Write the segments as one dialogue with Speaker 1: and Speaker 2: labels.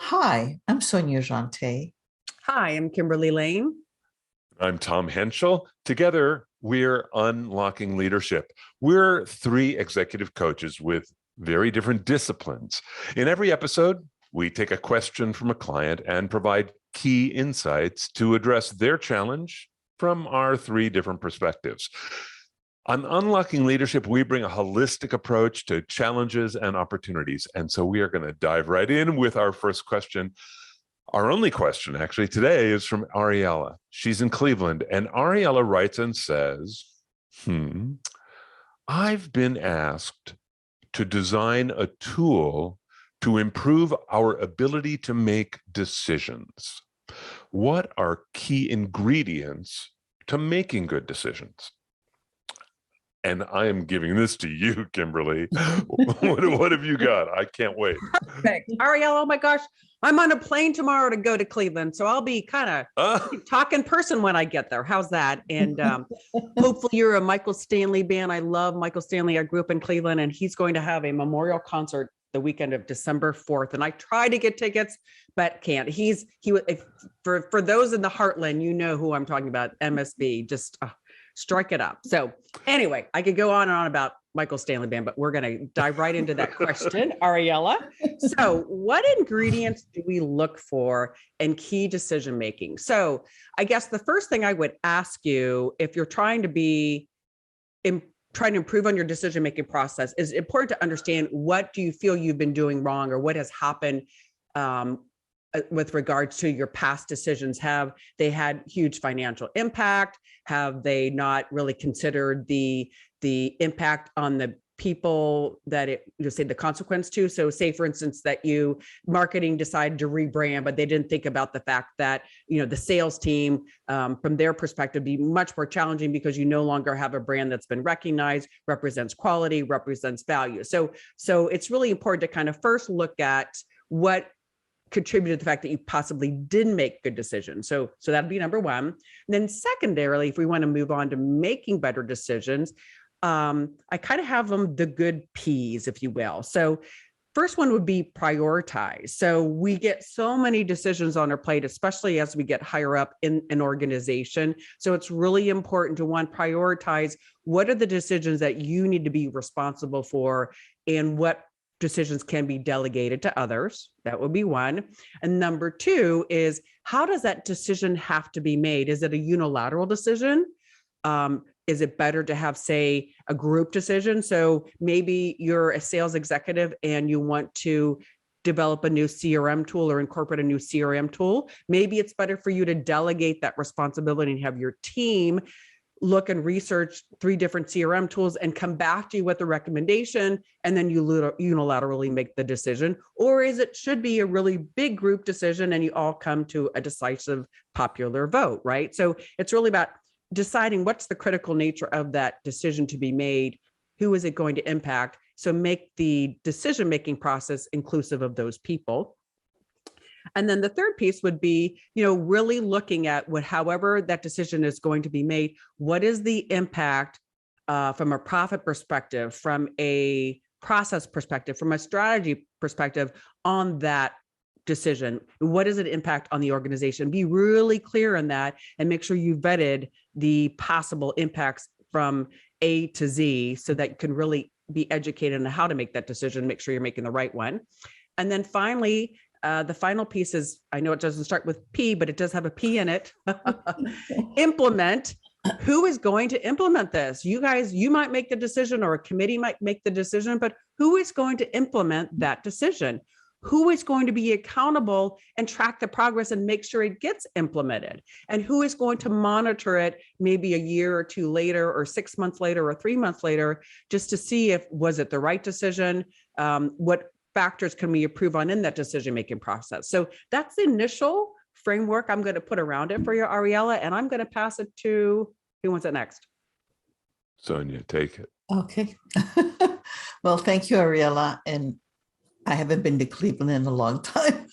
Speaker 1: Hi, I'm Sonia Jante.
Speaker 2: Hi, I'm Kimberly Lane.
Speaker 3: I'm Tom Henschel. Together, we're Unlocking Leadership. We're three executive coaches with very different disciplines. In every episode, we take a question from a client and provide key insights to address their challenge from our three different perspectives. On Unlocking Leadership, we bring a holistic approach to challenges and opportunities. And so we are going to dive right in with our first question. Our only question, actually, today is from Ariella. She's in Cleveland, and Ariella writes and says, I've been asked to design a tool to improve our ability to make decisions. What are key ingredients to making good decisions? And I am giving this to you, Kimberly. What have you got? I can't wait.
Speaker 2: Perfect. Ariella, oh my gosh, I'm on a plane tomorrow to go to Cleveland. So I'll be kind of talk in person when I get there. How's that? And hopefully you're a Michael Stanley fan. I love Michael Stanley. I grew up in Cleveland, and he's going to have a memorial concert the weekend of December 4th. And I try to get tickets, but can't. For those in the heartland, you know who I'm talking about, MSB, just strike it up. So anyway, I could go on and on about Michael Stanley Band, but we're going to dive right into that question, Ariella. So what ingredients do we look for in key decision-making? So I guess the first thing I would ask you, if you're trying to improve on your decision-making process, is important to understand what do you feel you've been doing wrong, or what has happened with regards to your past decisions. Have they had huge financial impact? Have they not really considered the impact on the people that say the consequence to? So say, for instance, that marketing decided to rebrand, but they didn't think about the fact that, the sales team, from their perspective, be much more challenging because you no longer have a brand that's been recognized, represents quality, represents value. So it's really important to kind of first look at what contributed to the fact that you possibly didn't make good decisions. So that'd be number one. And then secondarily, if we want to move on to making better decisions, I kind of have them the good P's, if you will. So first one would be prioritize. So we get so many decisions on our plate, especially as we get higher up in an organization. So it's really important to prioritize what are the decisions that you need to be responsible for, and what decisions can be delegated to others. That would be one. And number two is, how does that decision have to be made? Is it a unilateral decision? Is it better to have, say, a group decision? So maybe you're a sales executive and you want to develop a new CRM tool or incorporate a new CRM tool. Maybe it's better for you to delegate that responsibility and have your team look and research 3 different CRM tools and come back to you with a recommendation, and then you unilaterally make the decision. Or should be a really big group decision and you all come to a decisive popular vote, right? So it's really about deciding what's the critical nature of that decision to be made, who is it going to impact, so make the decision-making process inclusive of those people. And then the third piece would be, really looking at however that decision is going to be made, what is the impact from a profit perspective, from a process perspective, from a strategy perspective on that decision? What does it impact on the organization? Be really clear on that and make sure you vetted the possible impacts from A to Z so that you can really be educated on how to make that decision, make sure you're making the right one. And then finally, the final piece is, I know it doesn't start with P, but it does have a P in it. Implement. Who is going to implement this? You guys, you might make the decision, or a committee might make the decision, but who is going to implement that decision? Who is going to be accountable and track the progress and make sure it gets implemented? And who is going to monitor it maybe a year or 2 later, or 6 months later, or 3 months later, just to see was it the right decision? What factors can we improve on in that decision-making process? So that's the initial framework I'm going to put around it for you, Ariella, and I'm going to pass it to, who wants it next?
Speaker 3: Sonia, take it.
Speaker 1: Okay. Well, thank you, Ariella. And I haven't been to Cleveland in a long time.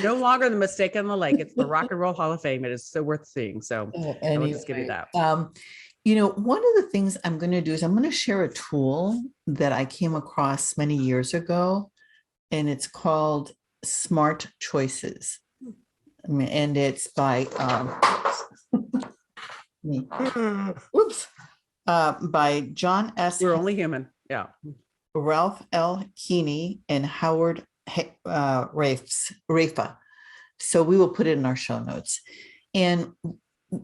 Speaker 2: No longer the Mistake on the Lake. It's the Rock and Roll Hall of Fame. It is so worth seeing. So I will just give you that.
Speaker 1: One of the things I'm going to do is I'm going to share a tool that I came across many years ago and it's called Smart Choices. And it's by by John S.
Speaker 2: We're only human. Yeah.
Speaker 1: Ralph L. Keeney and Howard Rafa. So we will put it in our show notes. And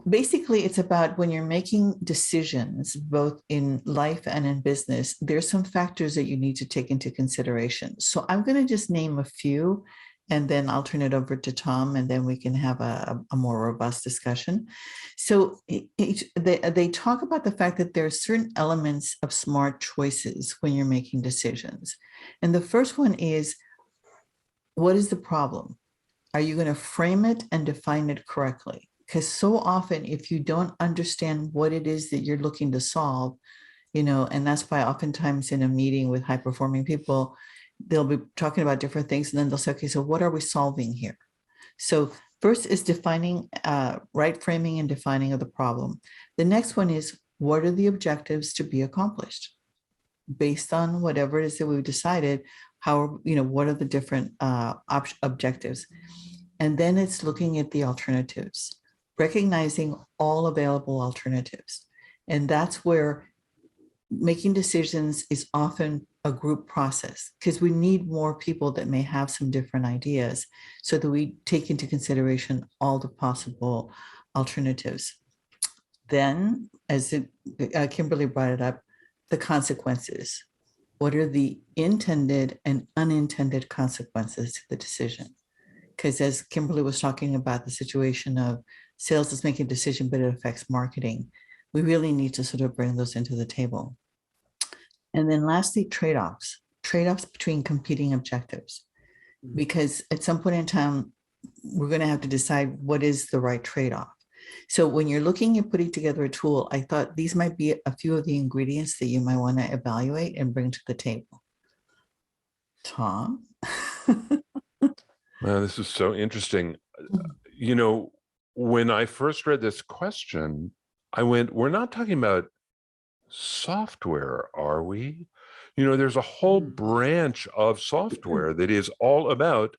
Speaker 1: basically, it's about when you're making decisions, both in life and in business, there's some factors that you need to take into consideration. So I'm going to just name a few, and then I'll turn it over to Tom, and then we can have a more robust discussion. So they talk about the fact that there are certain elements of smart choices when you're making decisions. And the first one is, what is the problem? Are you going to frame it and define it correctly? Because so often, if you don't understand what it is that you're looking to solve, and that's why oftentimes in a meeting with high-performing people, they'll be talking about different things, and then they'll say, okay, so what are we solving here? So first is defining, right framing and defining of the problem. The next one is, what are the objectives to be accomplished? Based on whatever it is that we've decided, what are the different objectives? And then it's looking at the alternatives, recognizing all available alternatives. And that's where making decisions is often a group process, because we need more people that may have some different ideas so that we take into consideration all the possible alternatives. Then, as Kimberly brought it up, the consequences. What are the intended and unintended consequences to the decision? Because as Kimberly was talking about the situation of sales is making a decision, but it affects marketing, we really need to sort of bring those into the table. And then lastly, trade-offs between competing objectives. Because at some point in time, we're going to have to decide what is the right trade-off. So when you're looking at putting together a tool, I thought these might be a few of the ingredients that you might want to evaluate and bring to the table. Tom?
Speaker 3: Wow, this is so interesting. When I first read this question, I went, we're not talking about software, are we? There's a whole branch of software that is all about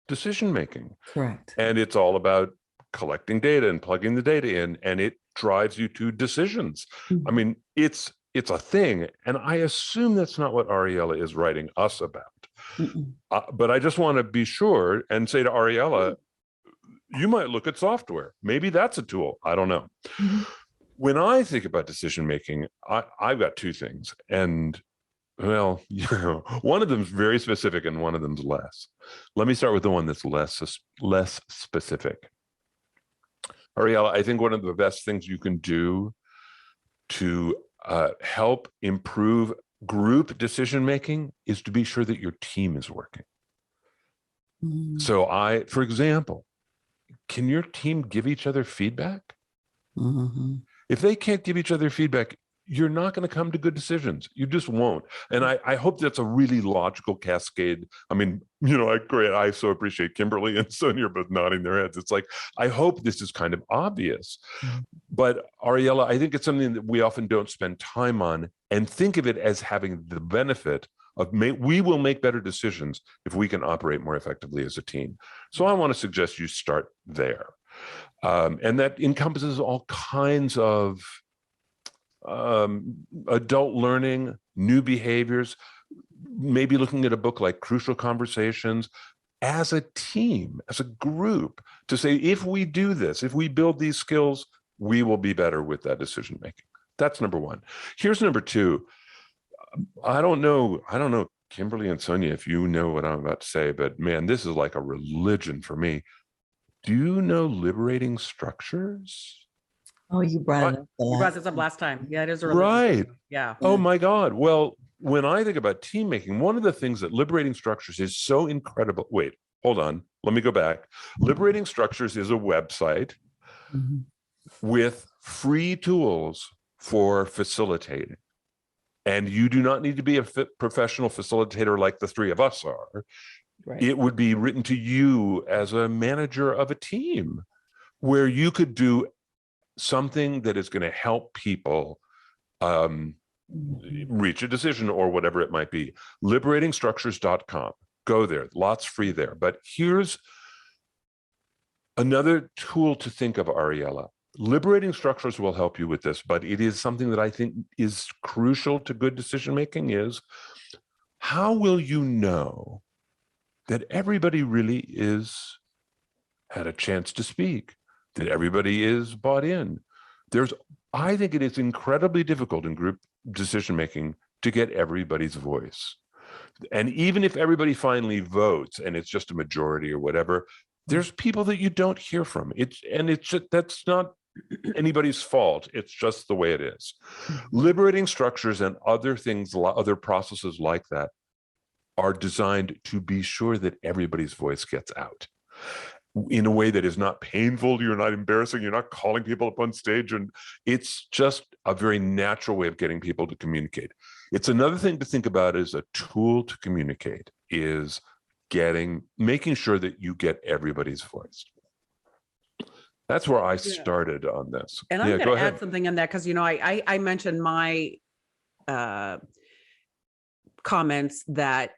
Speaker 3: decision making.
Speaker 1: Correct.
Speaker 3: And it's all about collecting data and plugging the data in, and it drives you to decisions.
Speaker 1: Mm-hmm.
Speaker 3: I mean, it's a thing. And I assume that's not what Ariella is writing us about. But I just want to be sure and say to Ariella, you might look at software. Maybe that's a tool. I don't know. Mm-hmm. When I think about decision making, I've got two things. And well, one of them is very specific and one of them's less. Let me start with the one that's less specific. Ariella, I think one of the best things you can do to help improve group decision making is to be sure that your team is working. Mm-hmm. So for example, can your team give each other feedback? Mm-hmm. If they can't give each other feedback, you're not going to come to good decisions. You just won't. And I hope that's a really logical cascade. I mean, I so appreciate Kimberly and Sonia both nodding their heads. It's like, I hope this is kind of obvious. Mm-hmm. But Ariella, I think it's something that we often don't spend time on and think of it as having the benefit of we will make better decisions if we can operate more effectively as a team. So I want to suggest you start there. And that encompasses all kinds of adult learning, new behaviors, maybe looking at a book like Crucial Conversations as a team, as a group, to say, if we do this, if we build these skills, we will be better with that decision making. That's number one. Here's number two. I don't know, Kimberly and Sonia, if you know what I'm about to say, but man, this is like a religion for me. Do you know liberating structures?
Speaker 1: Oh, you brought it up.
Speaker 2: You brought this up last time. Yeah, it is a
Speaker 3: right.
Speaker 2: Yeah.
Speaker 3: Oh my God. Well, when I think about team making, one of the things that liberating structures is so incredible. Wait, hold on. Let me go back. Liberating Structures is a website with free tools for facilitating. And you do not need to be a professional facilitator like the three of us are. Right. It would be written to you as a manager of a team where you could do something that is going to help people reach a decision or whatever it might be. Liberatingstructures.com. go there. Lots free there. But here's another tool to think of, Ariella. Liberating structures will help you with this, but it is something that I think is crucial to good decision-making is, how will you know that everybody really is had a chance to speak, that everybody is bought in? I think it is incredibly difficult in group decision-making to get everybody's voice. And even if everybody finally votes and it's just a majority or whatever, there's people that you don't hear from. That's not anybody's fault. It's just the way it is. Liberating structures and other things, other processes like that are designed to be sure that everybody's voice gets out in a way that is not painful. You're not embarrassing. You're not calling people up on stage. And it's just a very natural way of getting people to communicate. It's another thing to think about as a tool to communicate is making sure that you get everybody's voice. That's where I started on this.
Speaker 2: And I'm going to add something in that because, I mentioned my comments that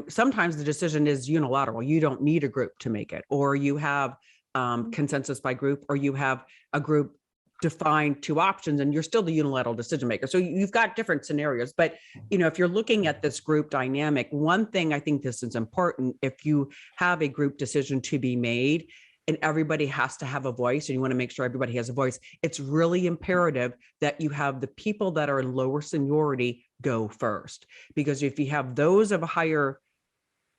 Speaker 2: sometimes the decision is unilateral. You don't need a group to make it, or you have consensus by group, or you have a group define two options and you're still the unilateral decision maker. So you've got different scenarios, but if you're looking at this group dynamic, one thing I think this is important, if you have a group decision to be made and everybody has to have a voice and you want to make sure everybody has a voice, it's really imperative that you have the people that are in lower seniority go first. Because if you have those of a higher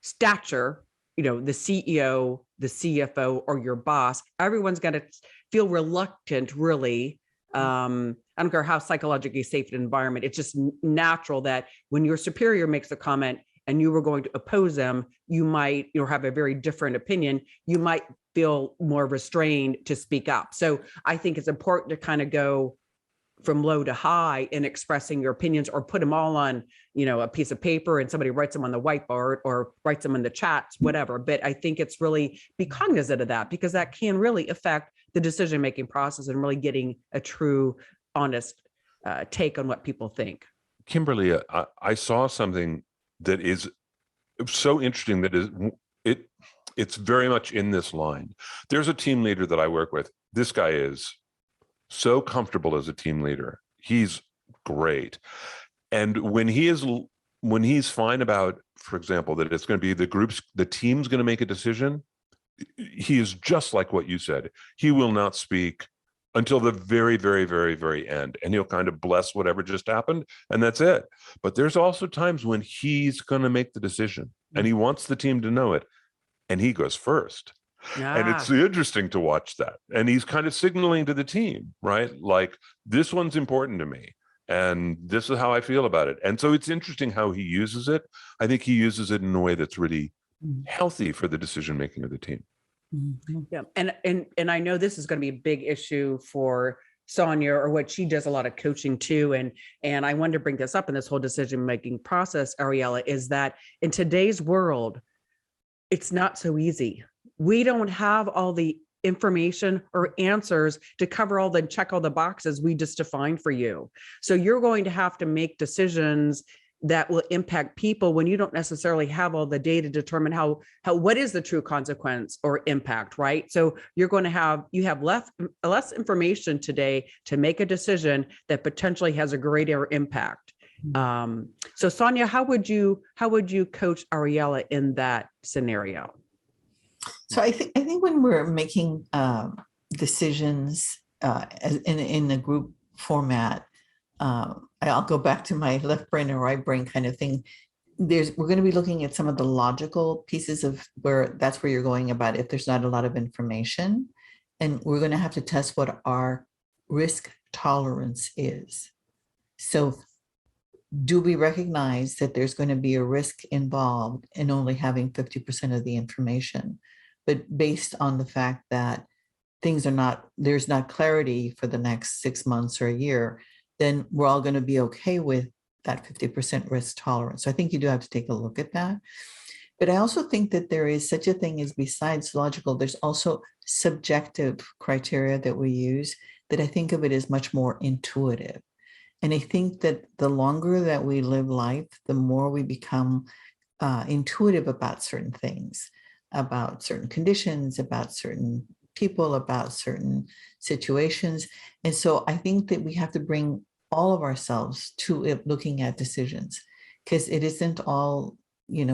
Speaker 2: stature, the CEO, the CFO, or your boss, everyone's going to feel reluctant, really. I don't care how psychologically safe an environment. It's just natural that when your superior makes a comment and you were going to oppose them, you might have a very different opinion. You might feel more restrained to speak up. So I think it's important to kind of go from low to high in expressing your opinions, or put them all on, a piece of paper and somebody writes them on the whiteboard or writes them in the chats, whatever. But I think it's really be cognizant of that, because that can really affect the decision-making process and really getting a true, honest take on what people think.
Speaker 3: Kimberly, I saw something that is so interesting it's very much in this line. There's a team leader that I work with. This guy is so comfortable as a team leader. He's great. And when he's fine about, for example, that it's going to be the team's going to make a decision, he is just like what you said. He will not speak until the very, very, very, very end. And he'll kind of bless whatever just happened, and that's it. But there's also times when he's going to make the decision and he wants the team to know it, and he goes first. And it's interesting to watch that. And he's kind of signaling to the team, right? Like, this one's important to me, and this is how I feel about it. And so it's interesting how he uses it. I think he uses it in a way that's really healthy for the decision-making of the team.
Speaker 2: Yeah. And I know this is going to be a big issue for Sonia, or what she does a lot of coaching too. And I wanted to bring this up in this whole decision-making process, Ariella, is that in today's world, it's not so easy. We don't have all the information or answers to check all the boxes we just defined for you. So you're going to have to make decisions that will impact people when you don't necessarily have all the data to determine what is the true consequence or impact, right? So you have less information today to make a decision that potentially has a greater impact. So Sonia, how would you coach Ariella in that scenario?
Speaker 1: So I think when we're making decisions in a group format, I'll go back to my left brain or right brain kind of thing. We're going to be looking at some of the logical pieces of that's where you're going about if there's not a lot of information, and we're going to have to test what our risk tolerance is. So do we recognize that there's going to be a risk involved in only having 50% of the information, but based on the fact that there's not clarity for the next 6 months or a year, then we're all going to be okay with that 50% risk tolerance. So I think you do have to take a look at that. But I also think that there is such a thing as, besides logical, there's also subjective criteria that we use that I think of it as much more intuitive. And I think that the longer that we live life, the more we become intuitive about certain things, about certain conditions, about certain people, about certain situations. And so I think that we have to bring all of ourselves to it, looking at decisions, because it isn't all,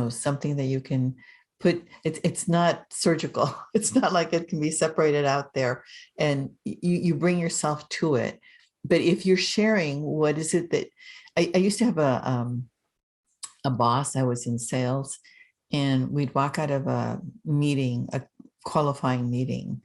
Speaker 1: something that you can put, it's not surgical. It's not like it can be separated out there and you bring yourself to it. But if you're sharing, what is it that I used to have a boss. I was in sales, and we'd walk out of a meeting, a qualifying meeting,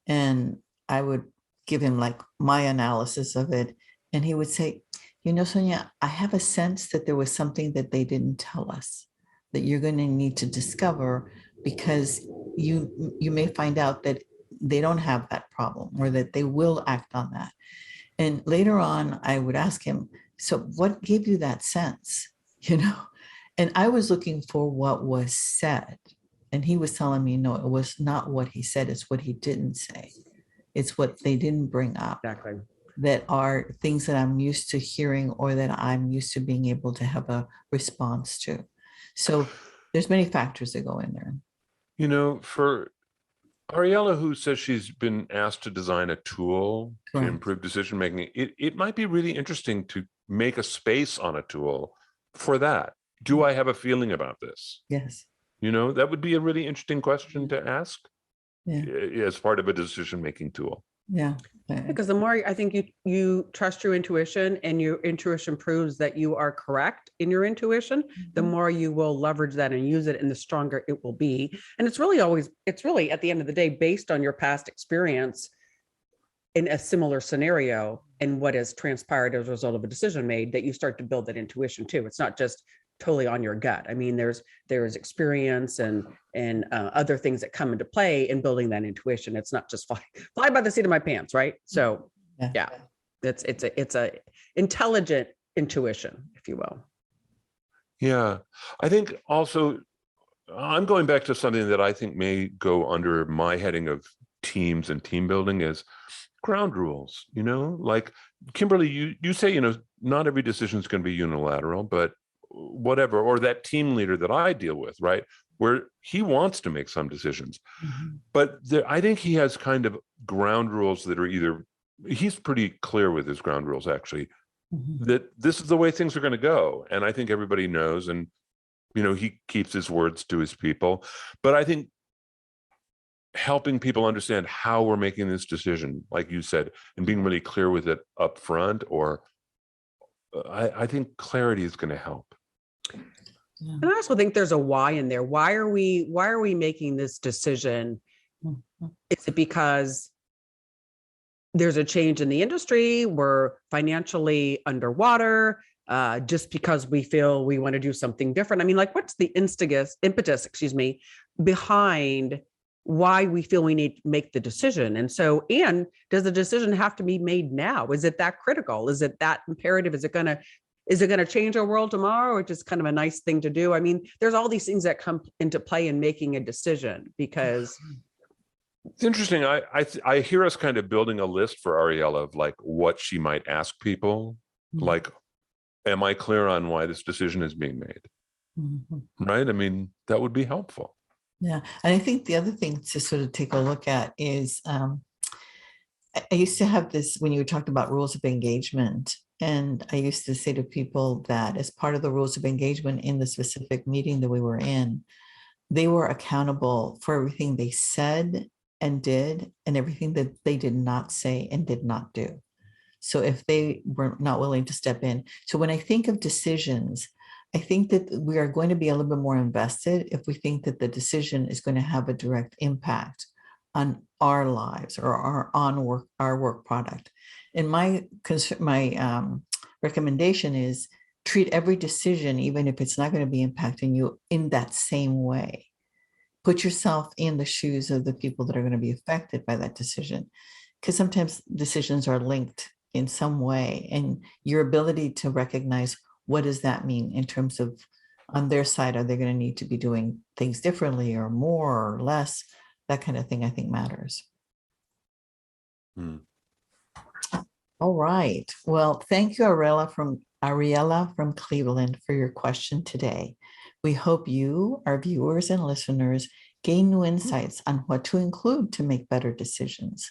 Speaker 1: and I would give him like my analysis of it. And he would say, Sonia, I have a sense that there was something that they didn't tell us that you're going to need to discover, because you may find out that they don't have that problem, or that they will act on that. And later on, I would ask him, so what gave you that sense? And I was looking for what was said. And he was telling me, no, it was not what he said. It's what he didn't say. It's what they didn't bring up.
Speaker 2: Exactly.
Speaker 1: That are things that I'm used to hearing, or that I'm used to being able to have a response to. So there's many factors that go in there.
Speaker 3: For Ariella, who says she's been asked to design a tool
Speaker 1: Correct.
Speaker 3: to improve decision making, it might be really interesting to make a space on a tool for that. Do I have a feeling about this?
Speaker 1: Yes.
Speaker 3: That would be a really interesting question to ask as part of a decision-making tool.
Speaker 1: Yeah.
Speaker 2: Because the more I think you trust your intuition, and your intuition proves that you are correct in your intuition, the more you will leverage that and use it, and the stronger it will be. And it's really at the end of the day, based on your past experience in a similar scenario and what has transpired as a result of a decision made, that you start to build that intuition too. It's not just totally on your gut. I mean, there's experience and other things that come into play in building that intuition. It's not just fly by the seat of my pants, right? So yeah, it's a intelligent intuition, if you will.
Speaker 3: Yeah, I think also I'm going back to something that I think may go under my heading of teams and team building, is ground rules. Like Kimberly, you say, not every decision is going to be unilateral, but whatever, or that team leader that I deal with, right, where he wants to make some decisions, but I think he has kind of ground rules that are he's pretty clear with his ground rules, actually, that this is the way things are going to go. And I think everybody knows, and, he keeps his words to his people. But I think helping people understand how we're making this decision, like you said, and being really clear with it up front, or I think clarity is going to help.
Speaker 2: And I also think there's a why in there. Why are we making this decision? Is it because there's a change in the industry? We're financially underwater, just because we feel we want to do something different? I mean, like, what's the impetus, behind why we feel we need to make the decision? And does the decision have to be made now? Is it that critical? Is it that imperative? Is it going to change our world tomorrow, or just kind of a nice thing to do? I mean, there's all these things that come into play in making a decision, because
Speaker 3: it's interesting. I hear us kind of building a list for Ariella of like what she might ask people, like, am I clear on why this decision is being made? Right? I mean, that would be helpful.
Speaker 1: Yeah. And I think the other thing to sort of take a look at is, I used to have this, when you were talking about rules of engagement, and I used to say to people that as part of the rules of engagement in the specific meeting that we were in, they were accountable for everything they said and did, and everything that they did not say and did not do. So if they were not willing to step in. So when I think of decisions, I think that we are going to be a little bit more invested if we think that the decision is going to have a direct impact on our lives, or our work product. And my recommendation is treat every decision, even if it's not going to be impacting you, in that same way. Put yourself in the shoes of the people that are going to be affected by that decision, because sometimes decisions are linked in some way, and your ability to recognize what does that mean in terms of on their side, are they going to need to be doing things differently or more or less? That kind of thing, I think, matters. All right. Well, thank you, Ariella from Cleveland, for your question today. We hope you, our viewers and listeners, gain new insights on what to include to make better decisions.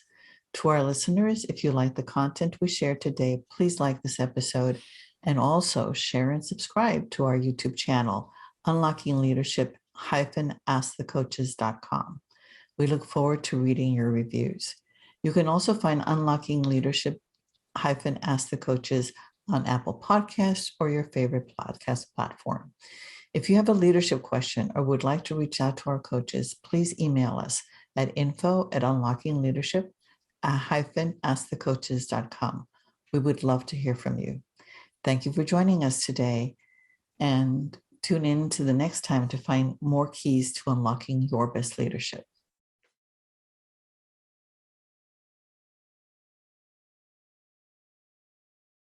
Speaker 1: To our listeners, if you like the content we shared today, please like this episode and also share and subscribe to our YouTube channel, Unlocking Leadership askthecoaches.com. We look forward to reading your reviews. You can also find Unlocking Leadership Ask the Coaches on Apple Podcasts or your favorite podcast platform. If you have a leadership question or would like to reach out to our coaches, please email us at info@unlockingleadership-askthecoaches.com. We would love to hear from you. Thank you for joining us today, and tune in to the next time to find more keys to unlocking your best leadership.